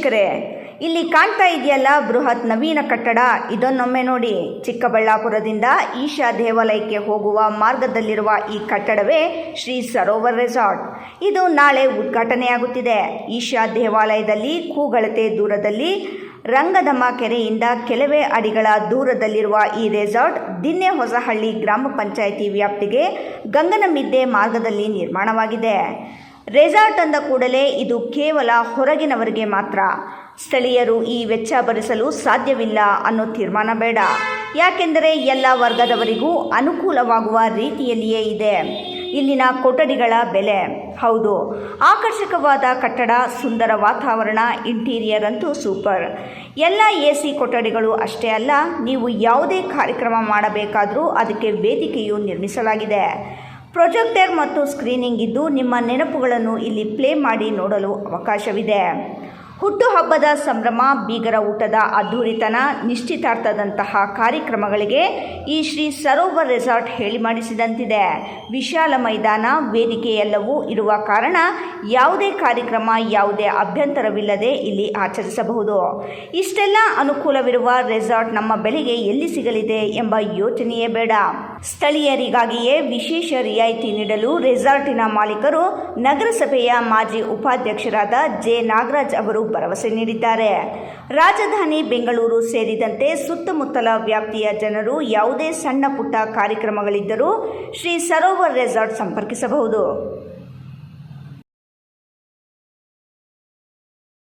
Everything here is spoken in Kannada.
ವೀಕ್ಷಕರೇ, ಇಲ್ಲಿ ಕಾಣ್ತಾ ಇದೆಯಲ್ಲ ಬೃಹತ್ ನವೀನ ಕಟ್ಟಡ, ಇದನ್ನೊಮ್ಮೆ ನೋಡಿ. ಚಿಕ್ಕಬಳ್ಳಾಪುರದಿಂದ ಈಶಾ ದೇವಾಲಯಕ್ಕೆ ಹೋಗುವ ಮಾರ್ಗದಲ್ಲಿರುವ ಈ ಕಟ್ಟಡವೇ ಶ್ರೀ ಸರೋವರ್ ರೆಸಾರ್ಟ್. ಇದು ನಾಳೆ ಉದ್ಘಾಟನೆಯಾಗುತ್ತಿದೆ. ಈಶಾ ದೇವಾಲಯದಲ್ಲಿ ಕೂಗಳತೆ ದೂರದಲ್ಲಿ, ರಂಗದಮ್ಮ ಕೆರೆಯಿಂದ ಕೆಲವೇ ಅಡಿಗಳ ದೂರದಲ್ಲಿರುವ ಈ ರೆಸಾರ್ಟ್ ದಿನ್ನೆಹೊಸಹಳ್ಳಿ ಗ್ರಾಮ ಪಂಚಾಯಿತಿ ವ್ಯಾಪ್ತಿಗೆ ಗಂಗನಮಿದ್ದೆ ಮಾರ್ಗದಲ್ಲಿ ನಿರ್ಮಾಣವಾಗಿದೆ. ರೆಸಾರ್ಟ್ ಅಂದ ಕೂಡಲೇ ಇದು ಕೇವಲ ಹೊರಗಿನವರಿಗೆ ಮಾತ್ರ. ಸ್ಥಳೀಯರು ಈ ವೆಚ್ಚ ಭರಿಸಲು ಸಾಧ್ಯವಿಲ್ಲ ಅನ್ನೋ ತೀರ್ಮಾನ ಬೇಡ. ಯಾಕೆಂದರೆ ಎಲ್ಲ ವರ್ಗದವರಿಗೂ ಅನುಕೂಲವಾಗುವ ರೀತಿಯಲ್ಲಿಯೇ ಇದೆ ಇಲ್ಲಿನ ಕೊಠಡಿಗಳ ಬೆಲೆ. ಹೌದು, ಆಕರ್ಷಕವಾದ ಕಟ್ಟಡ, ಸುಂದರ ವಾತಾವರಣ, ಇಂಟೀರಿಯರ್ ಅಂತೂ ಸೂಪರ್. ಎಲ್ಲ AC ಕೊಠಡಿಗಳು ಅಷ್ಟೇ ಅಲ್ಲ, ನೀವು ಯಾವುದೇ ಕಾರ್ಯಕ್ರಮ ಮಾಡಬೇಕಾದರೂ ಅದಕ್ಕೆ ವೇದಿಕೆಯು ನಿರ್ಮಿಸಲಾಗಿದೆ. ಪ್ರೊಜೆಕ್ಟರ್ ಮತ್ತು ಸ್ಕ್ರೀನಿಂಗ್ ಇದ್ದು ನಿಮ್ಮ ನೆನಪುಗಳನ್ನು ಇಲ್ಲಿ ಪ್ಲೇ ಮಾಡಿ ನೋಡಲು ಅವಕಾಶವಿದೆ. ಹುಟ್ಟುಹಬ್ಬದ ಸಂಭ್ರಮ, ಬೀಗರ ಊಟದ ಅದ್ಧೂರಿತನ, ನಿಶ್ಚಿತಾರ್ಥದಂತಹ ಕಾರ್ಯಕ್ರಮಗಳಿಗೆ ಈ ಶ್ರೀ ಸರೋವರ್ ರೆಸಾರ್ಟ್ ಹೇಳಿ ಮಾಡಿಸಿದಂತಿದೆ. ವಿಶಾಲ ಮೈದಾನ, ವೇದಿಕೆ ಎಲ್ಲವೂ ಇರುವ ಕಾರಣ ಯಾವುದೇ ಕಾರ್ಯಕ್ರಮ ಯಾವುದೇ ಅಭ್ಯಂತರವಿಲ್ಲದೆ ಇಲ್ಲಿ ಆಚರಿಸಬಹುದು. ಇಷ್ಟೆಲ್ಲ ಅನುಕೂಲವಿರುವ ರೆಸಾರ್ಟ್ ನಮ್ಮ ಬೆಲೆಗೆ ಎಲ್ಲಿ ಸಿಗಲಿದೆ ಎಂಬ ಯೋಚನೆಯೇ ಬೇಡ. ಸ್ಥಳೀಯರಿಗಾಗಿಯೇ ವಿಶೇಷ ರಿಯಾಯಿತಿ ನೀಡಲು ರೆಸಾರ್ಟಿನ ಮಾಲೀಕರು ನಗರಸಭೆಯ ಮಾಜಿ ಉಪಾಧ್ಯಕ್ಷರಾದ ಜೆ ನಾಗರಾಜ್ ಅವರು ಭರವಸೆ ನೀಡಿದ್ದಾರೆ. ರಾಜಧಾನಿ ಬೆಂಗಳೂರು ಸೇರಿದಂತೆ ಸುತ್ತಮುತ್ತಲ ವ್ಯಾಪ್ತಿಯ ಜನರು ಯಾವುದೇ ಸಣ್ಣ ಪುಟ್ಟ ಕಾರ್ಯಕ್ರಮಗಳಿದ್ದರೂ ಶ್ರೀ ಸರೋವರ್ ರೆಸಾರ್ಟ್ ಸಂಪರ್ಕಿಸಬಹುದು.